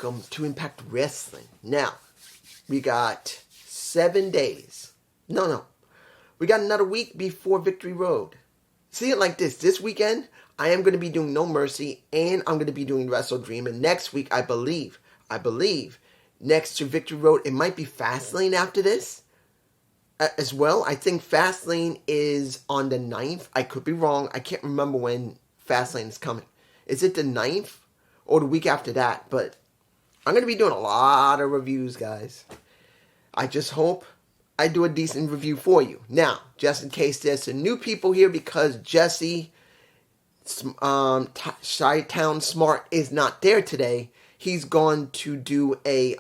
welcome to Impact Wrestling. Now, we got 7 days. No. We got another week before Victory Road. See it like this. This weekend, I am going to be doing No Mercy, and I'm going to be doing Wrestle Dream. And next week, I believe, next to Victory Road, it might be Fastlane after this as well. I think Fastlane is on the 9th. I could be wrong. I can't remember when Fastlane is coming. Is it the 9th or the week after that? But I'm going to be doing a lot of reviews, guys. I just hope I do a decent review for you. Now, just in case there's some new people here, because Jesse Chi-Town Smart is not there today, he's going to do a,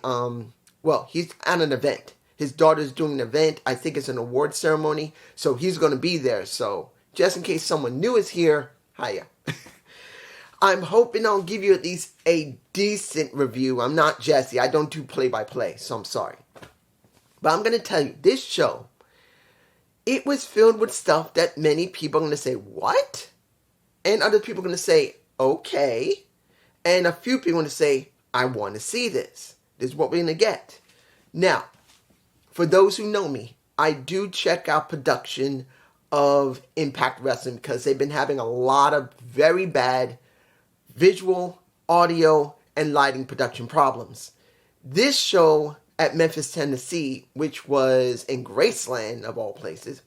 he's at an event. His daughter's doing an event. I think it's an award ceremony. So he's going to be there. So just in case someone new is here, hiya. I'm hoping I'll give you at least a decent review. I'm not Jesse. I don't do play-by-play, so I'm sorry. But I'm going to tell you, this show, it was filled with stuff that many people are going to say, what? And other people are going to say, okay. And a few people are going to say, I want to see this. This is what we're going to get. Now, for those who know me, I do check out production of Impact Wrestling because they've been having a lot of very bad visual, audio, and lighting production problems. This show at Memphis, Tennessee, which was in Graceland, of all places,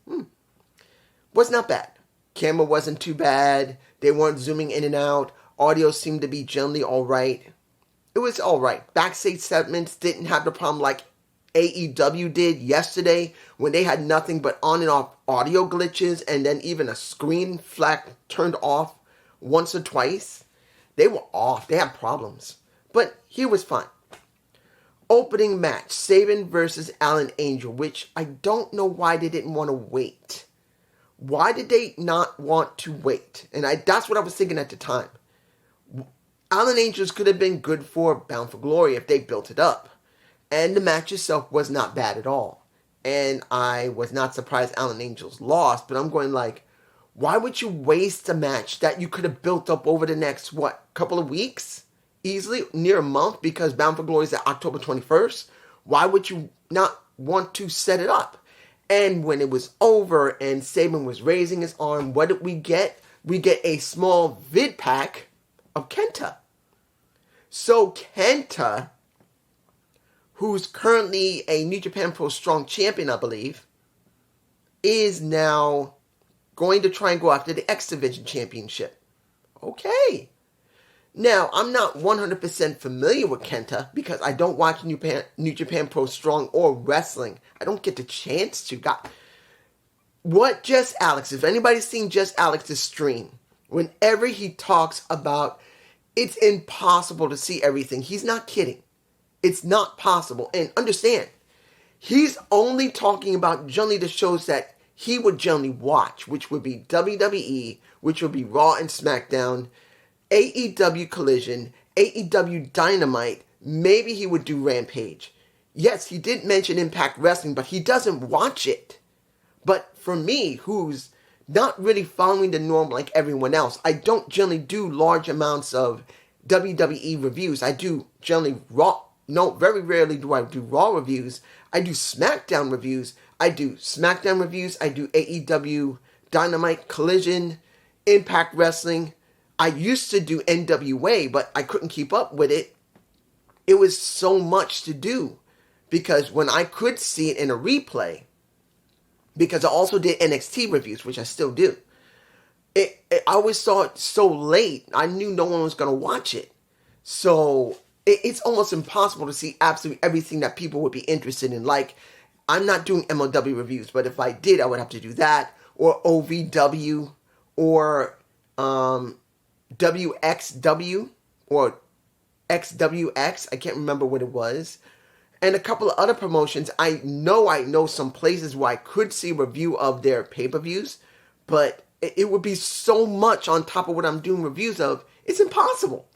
was not bad. Camera wasn't too bad. They weren't zooming in and out. Audio seemed to be generally alright. It was alright. Backstage segments didn't have the problem like AEW did yesterday when they had nothing but on and off audio glitches and then even a screen flack turned off once or twice. They were off. They had problems. But here was fun. Opening match, Sabin versus Alan Angel, which I don't know why they didn't want to wait. Why did they not want to wait? And that's what I was thinking at the time. Alan Angels could have been good for Bound for Glory if they built it up. And the match itself was not bad at all. And I was not surprised Alan Angels lost, but I'm going like, why would you waste a match that you could have built up over the next, couple of weeks? Easily, near a month, because Bound for Glory is at October 21st. Why would you not want to set it up? And when it was over and Sabin was raising his arm, what did we get? We get a small vid pack of Kenta. So Kenta, who's currently a New Japan Pro Strong champion, I believe, is now going to try and go after the X Division Championship. Okay. Now, I'm not 100% familiar with Kenta because I don't watch New Japan Pro Strong or wrestling. I don't get the chance to. What Just Alex, if anybody's seen Just Alex's stream, whenever he talks about it's impossible to see everything, he's not kidding. It's not possible. And understand, he's only talking about generally the shows that he would generally watch, which would be WWE, which would be Raw and SmackDown, AEW Collision, AEW Dynamite, maybe he would do Rampage. Yes, he did mention Impact Wrestling, but he doesn't watch it. But for me, who's not really following the norm like everyone else, I don't generally do large amounts of WWE reviews. I do generally Raw. No, very rarely do I do Raw reviews. I do SmackDown reviews. I do AEW Dynamite, Collision, Impact Wrestling. I used to do NWA, but I couldn't keep up with it. It was so much to do. Because when I could see it in a replay, because I also did NXT reviews, which I still do, I always saw it so late, I knew no one was going to watch it. So it's almost impossible to see absolutely everything that people would be interested in. Like, I'm not doing MLW reviews, but if I did, I would have to do that, or OVW, or WXW, or XWX, I can't remember what it was, and a couple of other promotions. I know some places where I could see a review of their pay-per-views, but it would be so much on top of what I'm doing reviews of, it's impossible.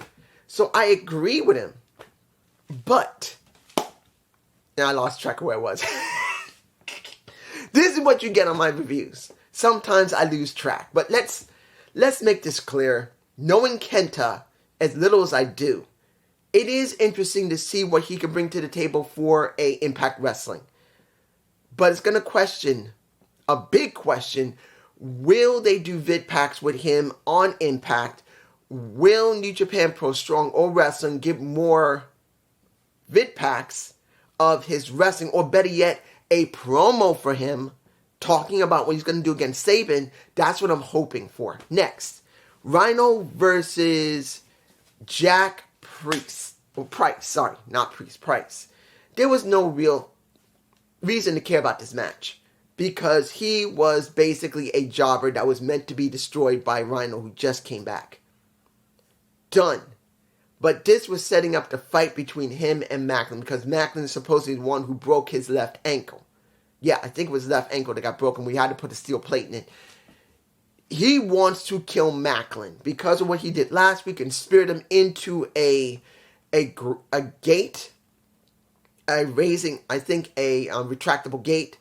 So I agree with him. But, and I lost track of where I was. This is what you get on my reviews. Sometimes I lose track. But let's make this clear. Knowing Kenta as little as I do, it is interesting to see what he can bring to the table for a Impact Wrestling. But it's going to question, a big question, will they do vid packs with him on Impact? Will New Japan Pro Strong or Wrestling give more vid packs of his wrestling, or better yet, a promo for him talking about what he's going to do against Saban? That's what I'm hoping for. Next, Rhino versus Jack Priest. Price. There was no real reason to care about this match, because he was basically a jobber that was meant to be destroyed by Rhino, who just came back. Done. But this was setting up the fight between him and Macklin, because Macklin is supposedly the one who broke his left ankle. Yeah, I think it was his left ankle that got broken. We had to put a steel plate in it. He wants to kill Macklin because of what he did last week and spirit him into a gate, a retractable gate.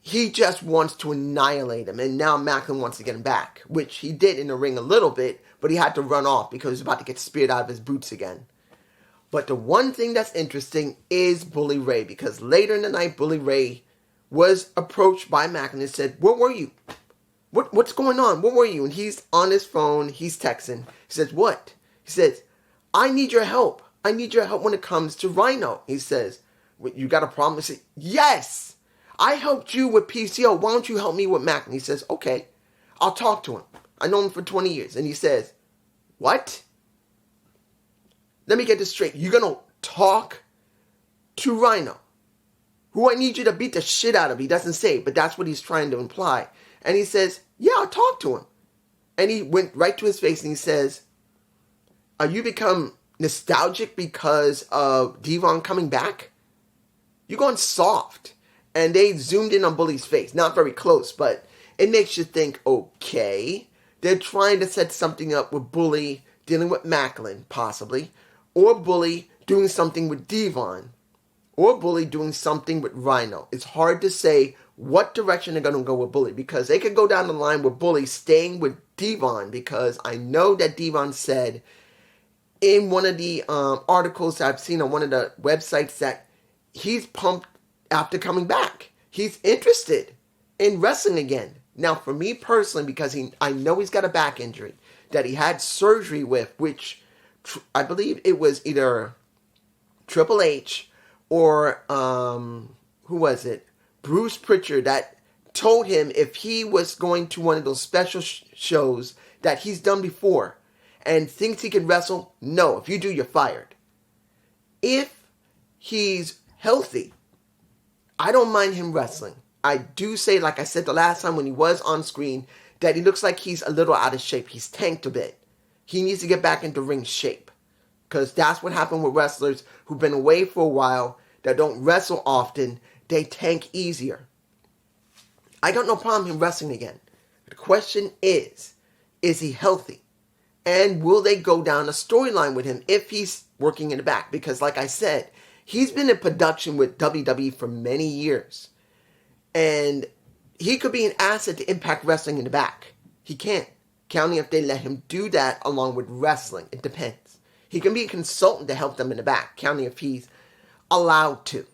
He just wants to annihilate him, and now Macklin wants to get him back, which he did in the ring a little bit, but he had to run off because he was about to get speared out of his boots again. But the one thing that's interesting is Bully Ray, because later in the night, Bully Ray was approached by Macklin and said, "Where were you? What's going on? Where were you?" And he's on his phone, he's texting. He says, "What?" He says, "I need your help. I need your help when it comes to Rhino." He says, "You got a problem?" I said, "Yes. I helped you with PCO. Why don't you help me with Macklin?" He says, "Okay, I'll talk to him. I know him for 20 years. And he says, "What? Let me get this straight. You're going to talk to Rhino, who I need you to beat the shit out of." He doesn't say, but that's what he's trying to imply. And he says, "Yeah, I'll talk to him." And he went right to his face and he says, "You become nostalgic because of Devon coming back? You're going soft." And they zoomed in on Bully's face. Not very close, but it makes you think, okay, they're trying to set something up with Bully dealing with Macklin, possibly, or Bully doing something with Devon, or Bully doing something with Rhino. It's hard to say what direction they're going to go with Bully, because they could go down the line with Bully staying with Devon, because I know that Devon said in one of the articles I've seen on one of the websites that he's pumped after coming back. He's interested in wrestling again. Now, for me personally, because I know he's got a back injury that he had surgery with, which I believe it was either Triple H or, who was it? Bruce Pritchard, that told him if he was going to one of those special shows that he's done before and thinks he can wrestle, no, if you do, you're fired. If he's healthy, I don't mind him wrestling. I do say, like I said the last time when he was on screen, that he looks like he's a little out of shape. He's tanked a bit. He needs to get back into ring shape, because that's what happened with wrestlers who've been away for a while, that don't wrestle often. They tank easier. I got no problem him wrestling again. The question is he healthy? And will they go down a storyline with him if he's working in the back? Because like I said, he's been in production with WWE for many years. And he could be an asset to Impact Wrestling in the back. He can't. Counting if they let him do that along with wrestling. It depends. He can be a consultant to help them in the back. Counting if he's allowed to.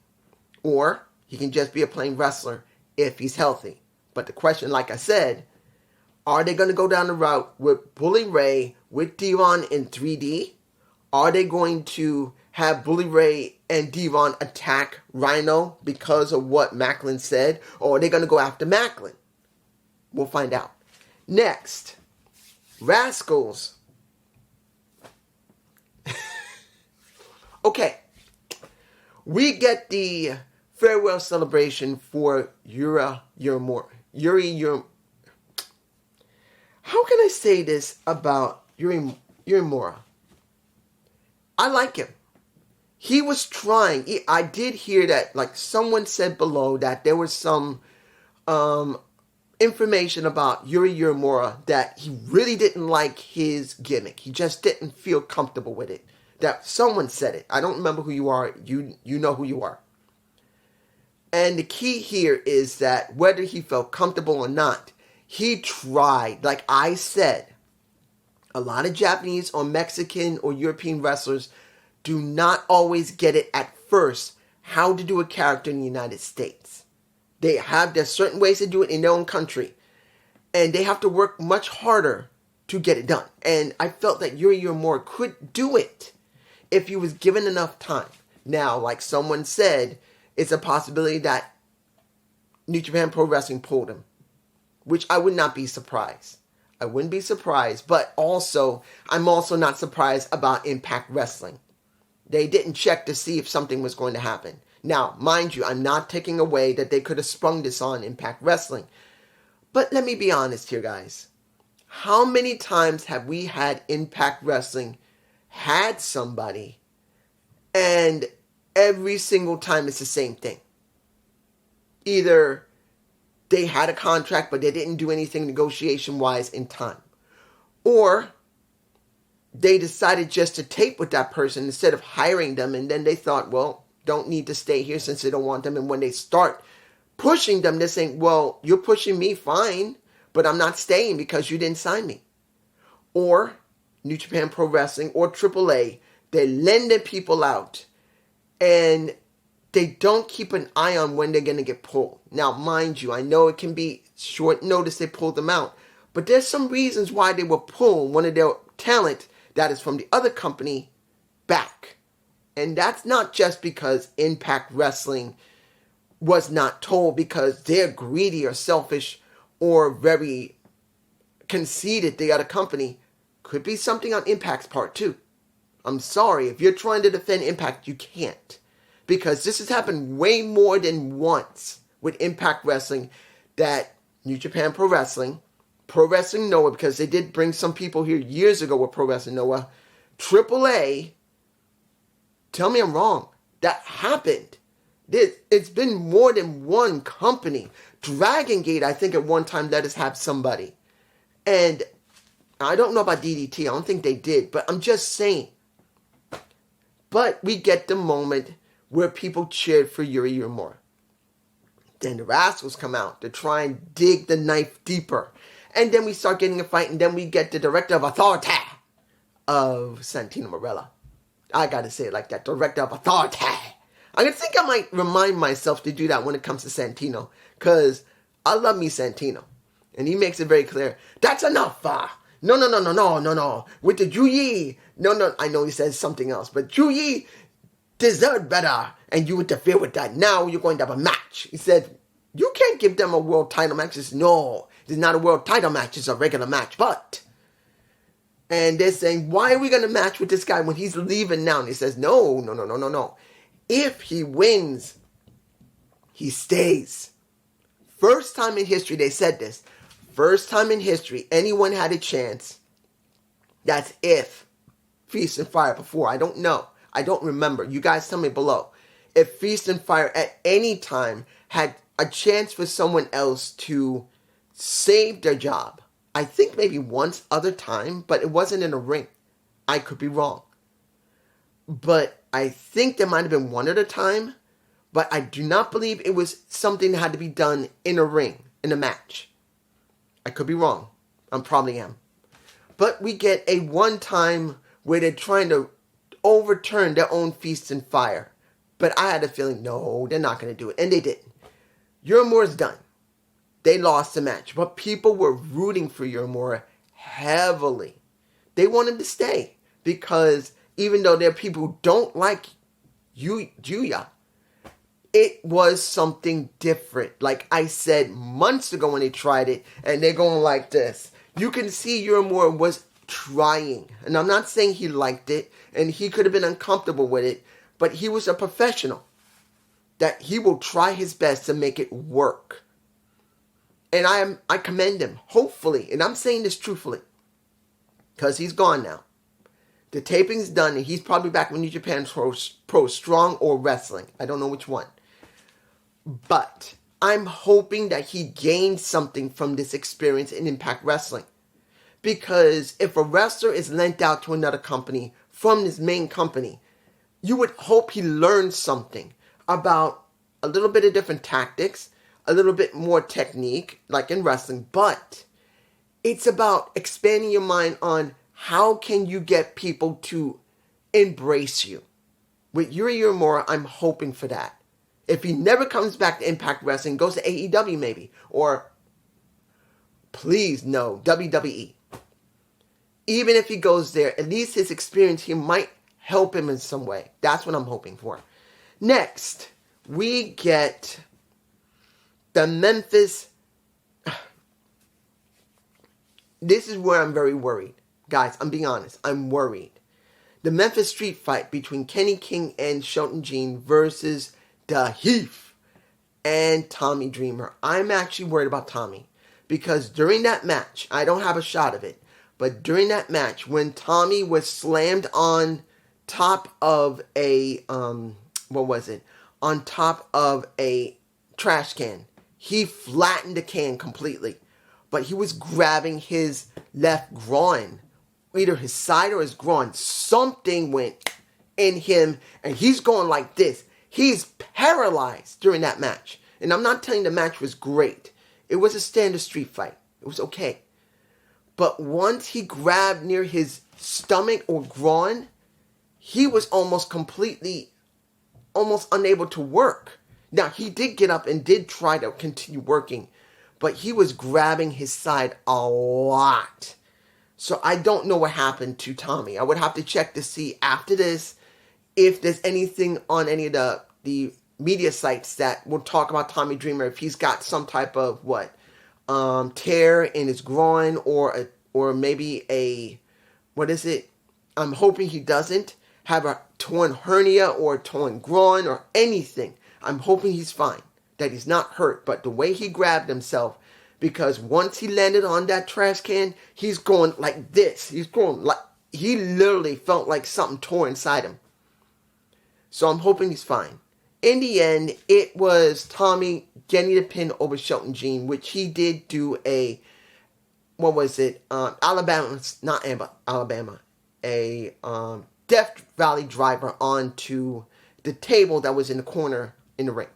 Or he can just be a plain wrestler if he's healthy. But the question, like I said, are they going to go down the route with Bully Ray, with Devon in 3D? Are they going to have Bully Ray and Devon attack Rhino because of what Macklin said? Or are they going to go after Macklin? We'll find out. Next, Rascals. Okay, we get the farewell celebration for Yuri Uemura. How can I say this about Uemura? I like him. He was trying. I did hear that, like someone said below, that there was some information about Yuri Uemura that he really didn't like his gimmick. He just didn't feel comfortable with it. That someone said it. I don't remember who you are. You know who you are. And the key here is that whether he felt comfortable or not, he tried. Like I said, a lot of Japanese or Mexican or European wrestlers do not always get it at first how to do a character in the United States. They have their certain ways to do it in their own country, and they have to work much harder to get it done. And I felt that Yuri Uemura could do it if he was given enough time. Now, like someone said, it's a possibility that New Japan Pro Wrestling pulled him, which I would not be surprised. I wouldn't be surprised, but also, I'm also not surprised about Impact Wrestling. They didn't check to see if something was going to happen. Now, mind you, I'm not taking away that they could have sprung this on Impact Wrestling. But let me be honest here, guys. How many times have we had Impact Wrestling had somebody, and every single time it's the same thing? Either they had a contract, but they didn't do anything negotiation-wise in time. Or they decided just to tape with that person instead of hiring them, and then they thought, well, don't need to stay here since they don't want them. And when they start pushing them, they're saying, well, you're pushing me, fine, but I'm not staying because you didn't sign me. Or New Japan Pro Wrestling or AAA, they're lending people out, and they don't keep an eye on when they're going to get pulled. Now, mind you, I know it can be short notice they pulled them out, but there's some reasons why they were pulling one of their talent that is from the other company back. And that's not just because Impact Wrestling was not told because they're greedy or selfish or very conceited, the other company. Could be something on Impact's part too. I'm sorry, if you're trying to defend Impact, you can't. Because this has happened way more than once with Impact Wrestling, that New Japan Pro Wrestling Noah, because they did bring some people here years ago with Pro Wrestling Noah, AAA, tell me I'm wrong, that happened. It's been more than one company. Dragon Gate, I think at one time let us have somebody. And I don't know about DDT, I don't think they did, but I'm just saying. But we get the moment where people cheered for Yuri Uemura. Then the Rascals come out to try and dig the knife deeper. And then we start getting a fight, and then we get the director of authority of Santino Marella. I gotta say it like that, director of authority. I think I might remind myself to do that when it comes to Santino, because I love me Santino. And he makes it very clear, that's enough. No. With the Ju-Yi. No, I know he says something else, but Ju-Yi deserved better, and you interfere with that. Now you're going to have a match. He said, you can't give them a world title match. He says, no, it's not a world title match. It's a regular match. And they're saying, why are we going to match with this guy when he's leaving now? And he says, no. If he wins, he stays. First time in history, they said this. First time in history, anyone had a chance. That's if Feast and Fire before. I don't know. I don't remember. You guys tell me below. If Feast and Fire at any time had a chance for someone else to save their job. I think maybe once other time, but it wasn't in a ring. I could be wrong. But I think there might have been one at a time, but I do not believe it was something that had to be done in a ring, in a match. I could be wrong. I probably am. But we get a one time where they're trying to overturn their own Feast and Fire. But I had a feeling, no, they're not going to do it. And they didn't. Uemura's done. They lost the match. But people were rooting for Uemura heavily. They want him to stay. Because even though there are people who don't like Yuya, it was something different. Like I said months ago when they tried it, and they're going like this. You can see Uemura was trying. And I'm not saying he liked it, and he could have been uncomfortable with it, but he was a professional. That he will try his best to make it work. And I commend him, hopefully, and I'm saying this truthfully, because he's gone now. The taping's done, and he's probably back with New Japan Pro Strong or Wrestling. I don't know which one. But I'm hoping that he gained something from this experience in Impact Wrestling. Because if a wrestler is lent out to another company from this main company, you would hope he learns something about a little bit of different tactics, a little bit more technique, like in wrestling, but it's about expanding your mind on how can you get people to embrace you. With Yuri Uemura, I'm hoping for that. If he never comes back to Impact Wrestling, goes to AEW maybe, or please no, WWE. Even if he goes there, at least his experience here might help him in some way. That's what I'm hoping for. Next, we get the Memphis. This is where I'm very worried. Guys, I'm being honest. I'm worried. The Memphis Street Fight between Kenny King and Shelton Jean versus The Heath and Tommy Dreamer. I'm actually worried about Tommy. Because during that match, I don't have a shot of it, but during that match, when Tommy was slammed on top of a, on top of a trash can, he flattened the can completely. But he was grabbing his left groin, either his side or his groin. Something went in him, and he's going like this. He's paralyzed during that match. And I'm not telling you the match was great. It was a standard street fight. It was okay. But once he grabbed near his stomach or groin, he was almost unable to work. Now, he did get up and did try to continue working, but he was grabbing his side a lot. So I don't know what happened to Tommy. I would have to check to see after this if there's anything on any of the media sites that will talk about Tommy Dreamer, if he's got some type of tear in his groin or maybe a, I'm hoping he doesn't have a torn hernia or a torn groin or anything. I'm hoping he's fine, that he's not hurt. But the way he grabbed himself, because once he landed on that trash can, he's going like this. He literally felt like something tore inside him. So I'm hoping he's fine. In the end, it was Tommy getting the pin over Shelton Jean, which he did do a, Alabama, a Death Valley driver onto the table that was in the corner in the ring.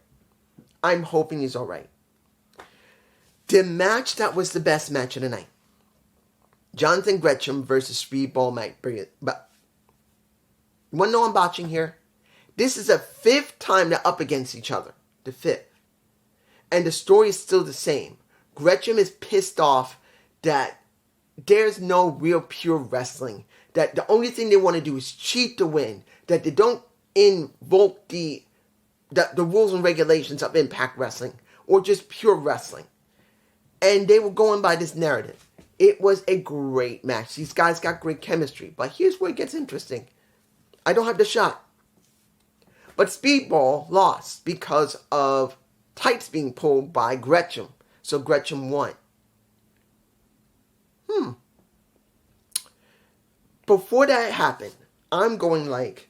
I'm hoping he's alright. The match that was the best match of the night. Jonathan Gresham versus Speedball McBride. But you want to know I'm botching here? This is the 5th time they're up against each other. The 5th. And the story is still the same. Gresham is pissed off that there's no real pure wrestling. That the only thing they want to do is cheat to win. That they don't invoke the rules and regulations of Impact Wrestling. Or just pure wrestling. And they were going by this narrative. It was a great match. These guys got great chemistry. But here's where it gets interesting. I don't have the shot. But Speedball lost because of tights being pulled by Gresham. So Gresham won. Before that happened, I'm going like,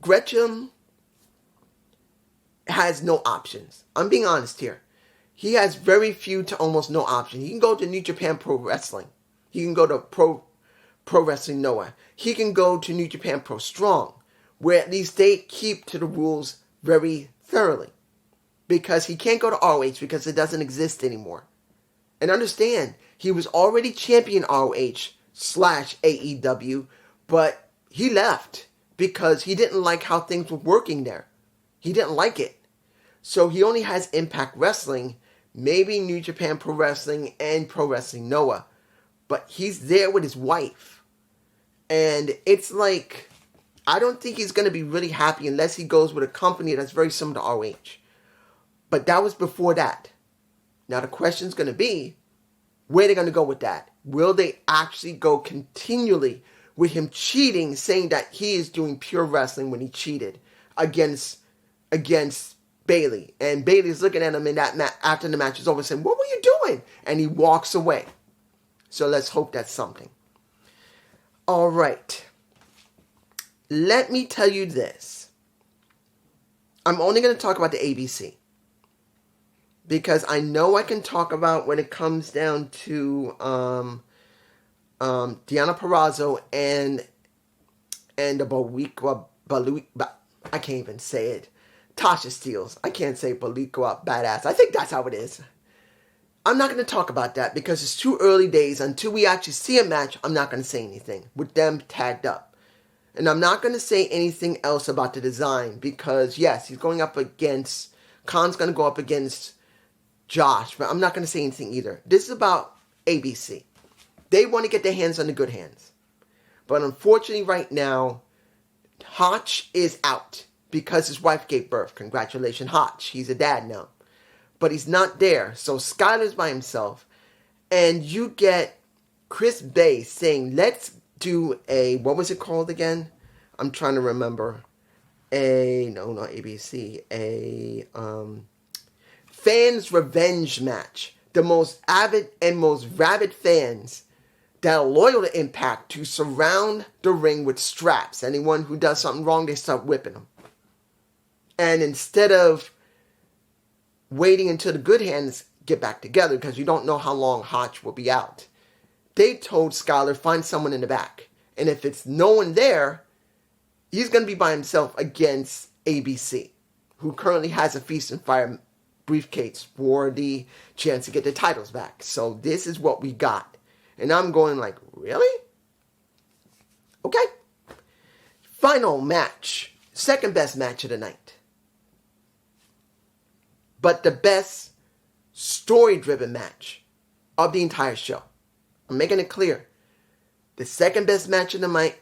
Gresham has no options. I'm being honest here. He has very few to almost no options. He can go to New Japan Pro Wrestling. He can go to Pro Wrestling Noah. He can go to New Japan Pro Strong, where at least they keep to the rules very thoroughly. Because he can't go to ROH because it doesn't exist anymore. And understand, he was already champion ROH/AEW, but he left because he didn't like how things were working there. He didn't like it. So he only has Impact Wrestling, maybe New Japan Pro Wrestling, and Pro Wrestling Noah. But he's there with his wife. And it's like, I don't think he's going to be really happy unless he goes with a company that's very similar to ROH. But that was before that. Now the question's going to be, where are they going to go with that? Will they actually go continually with him cheating, saying that he is doing pure wrestling when he cheated against Bayley? And Bayley's looking at him in that after the match is over saying, what were you doing? And he walks away. So let's hope that's something. All right. Let me tell you this. I'm only going to talk about the ABC. Because I know I can talk about when it comes down to Deonna Purrazzo and the I can't even say it. Tasha Steelz. I can't say Boricua Badass. I think that's how it is. I'm not going to talk about that because it's too early days. Until we actually see a match, I'm not going to say anything with them tagged up. And I'm not going to say anything else about the design because, yes, he's going up against, Khan's going to go up against Josh, but I'm not going to say anything either. This is about ABC. They want to get their hands on the good hands. But unfortunately right now, Hotch is out because his wife gave birth. Congratulations, Hotch. He's a dad now. But he's not there. So Skyler's by himself. And you get Chris Bay saying, let's do a, what was it called again? I'm trying to remember. No, not ABC. Fans Revenge match. The most avid and most rabid fans that are loyal to Impact to surround the ring with straps. Anyone who does something wrong, they start whipping them. And instead of waiting until the good hands get back together, because you don't know how long Hotch will be out, they told Skyler, find someone in the back. And if it's no one there, he's going to be by himself against ABC, who currently has a Feast and Fire briefcase for the chance to get the titles back. So this is what we got. And I'm going like, really? Okay. Final match. Second best match of the night. But the best story-driven match of the entire show. I'm making it clear. The second best match of the night.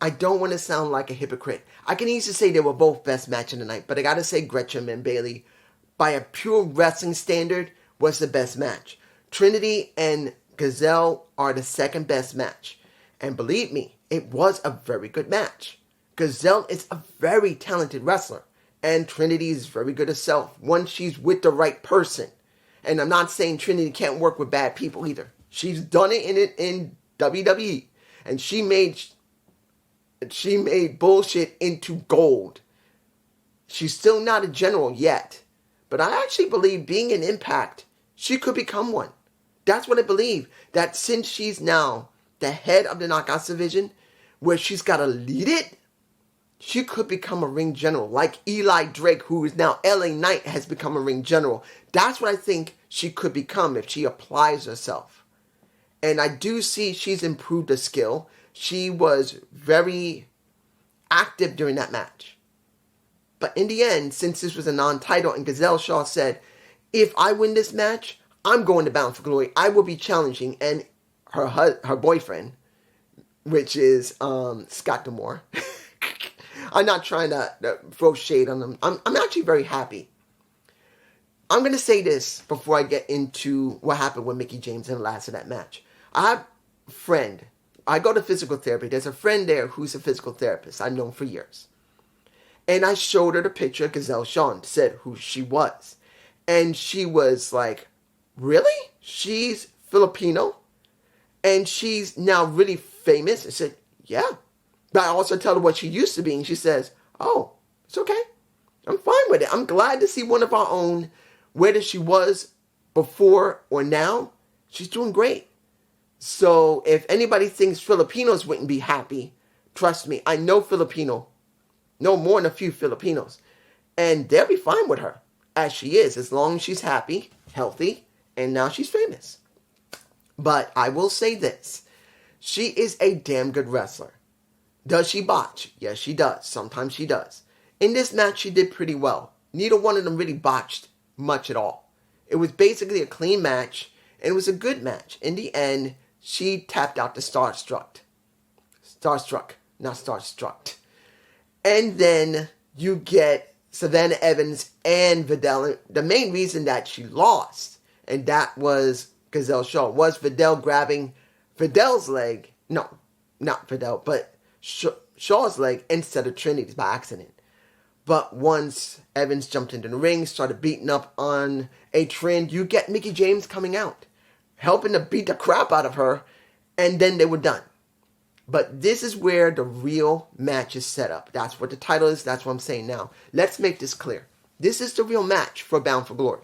I don't want to sound like a hypocrite. I can easily say they were both best match of the night, but I got to say Gretchen and Bayley, by a pure wrestling standard, was the best match. Trinity and Gazelle are the second best match. And believe me, it was a very good match. Gazelle is a very talented wrestler. And Trinity is very good herself once she's with the right person. And I'm not saying Trinity can't work with bad people either. She's done it in WWE. And she made bullshit into gold. She's still not a general yet. But I actually believe being an Impact, she could become one. That's what I believe. That since she's now the head of the Knockouts division, where she's got to lead it, she could become a ring general. Like Eli Drake, who is now LA Knight, has become a ring general. That's what I think she could become if she applies herself. And I do see she's improved her skill. She was very active during that match. But in the end, since this was a non-title, and Gazelle Shaw said, if I win this match, I'm going to Bound for Glory. I will be challenging. And her boyfriend, which is Scott D'Amore. I'm not trying to throw shade on them. I'm actually very happy. I'm going to say this before I get into what happened with Mickie James in the last of that match. I have a friend. I go to physical therapy. There's a friend there who's a physical therapist I've known for years. And I showed her the picture of Gazelle Shawn, said who she was. And she was like, really? She's Filipino? And she's now really famous? I said, yeah. But I also tell her what she used to be. And she says, oh, it's okay. I'm fine with it. I'm glad to see one of our own, whether she was before or now, she's doing great. So if anybody thinks Filipinos wouldn't be happy, trust me, I know Filipino. No more than a few Filipinos. And they'll be fine with her as she is, as long as she's happy, healthy, and now she's famous. But I will say this. She is a damn good wrestler. Does she botch? Yes, she does. Sometimes she does. In this match, she did pretty well. Neither one of them really botched much at all. It was basically a clean match, and it was a good match. In the end, she tapped out the Starstruck. Not Starstruck. And then you get Savannah Evans and Vidal. The main reason that she lost, and that was Gazelle Shaw, was Vidal grabbing Vidal's leg. No, not Vidal, but Shaw's leg instead of Trinity's by accident. But once Evans jumped into the ring, started beating up on a Trin, you get Mickie James coming out, helping to beat the crap out of her, and then they were done. But this is where the real match is set up. That's what the title is. That's what I'm saying now. Let's make this clear. This is the real match for Bound for Glory.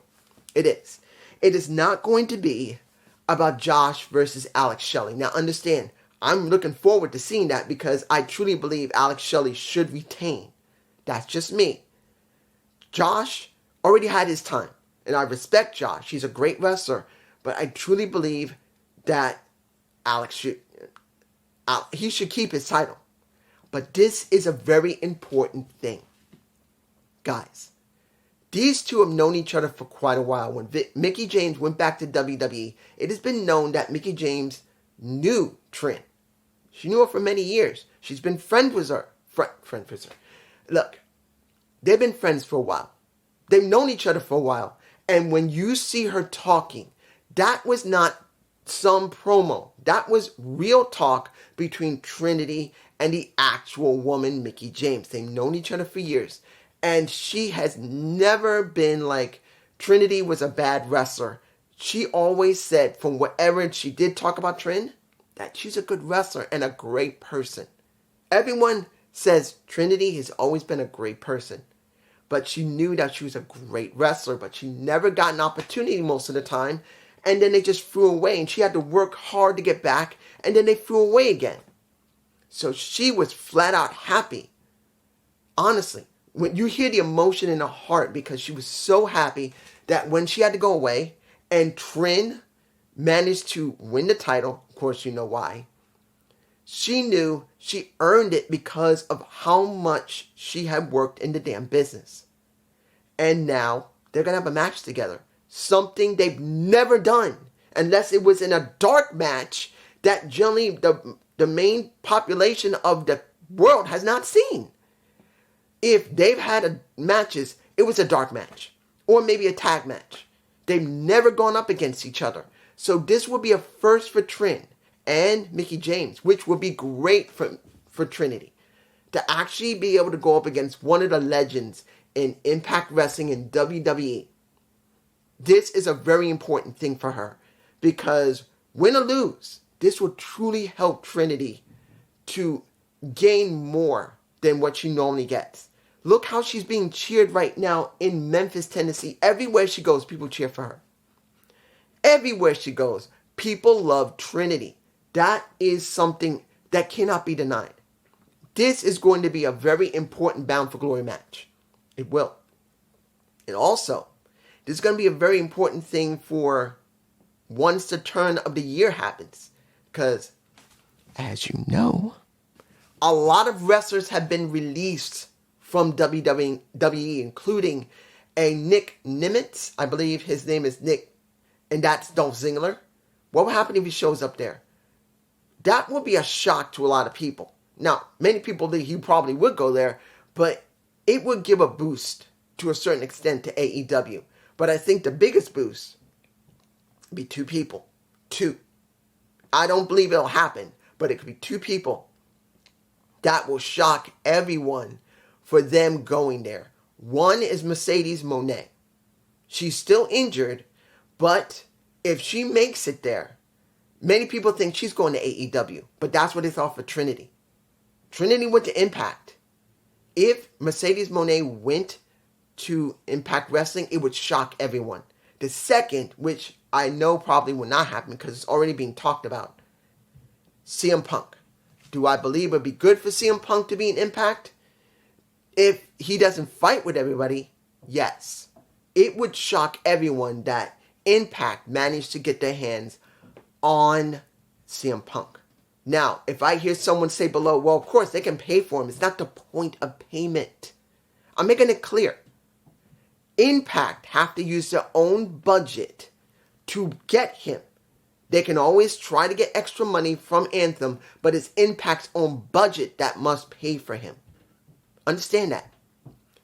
It is. It is not going to be about Josh versus Alex Shelley. Now understand, I'm looking forward to seeing that because I truly believe Alex Shelley should retain. That's just me. Josh already had his time. And I respect Josh. He's a great wrestler. But I truly believe that Alex should... he should keep his title. But this is a very important thing. Guys, these two have known each other for quite a while. When Mickie James went back to WWE, it has been known that Mickie James knew Trin. She knew her for many years. She's been friends with her. Friends with her. Look, they've been friends for a while. They've known each other for a while. And when you see her talking, that was not some promo. That was real talk between Trinity and the actual woman, Mickie James. They've known each other for years. And she has never been like, Trinity was a bad wrestler. She always said, from whatever she did talk about Trin, that she's a good wrestler and a great person. Everyone says Trinity has always been a great person. But she knew that she was a great wrestler, but she never got an opportunity most of the time. And then they just threw away, and she had to work hard to get back, and then they threw away again. So she was flat out happy. Honestly, when you hear the emotion in her heart, because she was so happy that when she had to go away, and Trin managed to win the title, of course you know why, she knew she earned it because of how much she had worked in the damn business. And now they're going to have a match together. Something they've never done. Unless it was in a dark match that generally the main population of the world has not seen. If they've had matches, it was a dark match. Or maybe a tag match. They've never gone up against each other. So this will be a first for Trin and Mickie James, which would be great for Trinity. To actually be able to go up against one of the legends in Impact Wrestling in WWE. This is a very important thing for her. Because win or lose, this will truly help Trinity to gain more than what she normally gets. Look how she's being cheered right now in Memphis, Tennessee. Everywhere she goes, people cheer for her. Everywhere she goes, people love Trinity. That is something that cannot be denied. This is going to be a very important Bound for Glory match. It will. And also, this is going to be a very important thing for once the turn of the year happens. Because, as you know, a lot of wrestlers have been released from WWE, including a Nick Nimitz. I believe his name is Nick, and that's Dolph Ziggler. What will happen if he shows up there? That will be a shock to a lot of people. Now, many people think he probably would go there, but it would give a boost to a certain extent to AEW. But I think the biggest boost would be two people. Two. I don't believe it'll happen, but it could be two people that will shock everyone for them going there. One is Mercedes Moné. She's still injured, but if she makes it there, many people think she's going to AEW, but that's what they thought for Trinity. Trinity went to Impact. If Mercedes Moné went to Impact Wrestling, it would shock everyone. The second, which I know probably will not happen because it's already being talked about, CM Punk. Do I believe it would be good for CM Punk to be in Impact? If he doesn't fight with everybody, yes. It would shock everyone that Impact managed to get their hands on CM Punk. Now, if I hear someone say below, well, of course, they can pay for him. It's not the point of payment. I'm making it clear. Impact have to use their own budget to get him. They can always try to get extra money from Anthem, but it's Impact's own budget that must pay for him. Understand that.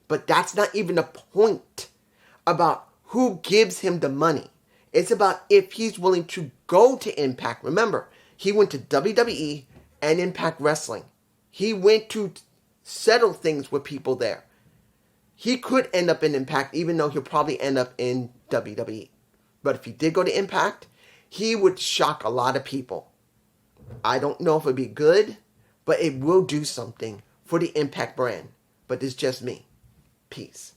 But that's not even the point about who gives him the money. It's about if he's willing to go to Impact. Remember, he went to WWE and Impact Wrestling. He went to settle things with people there. He could end up in Impact, even though he'll probably end up in WWE. But if he did go to Impact, he would shock a lot of people. I don't know if it'd be good, but it will do something for the Impact brand. But it's just me. Peace.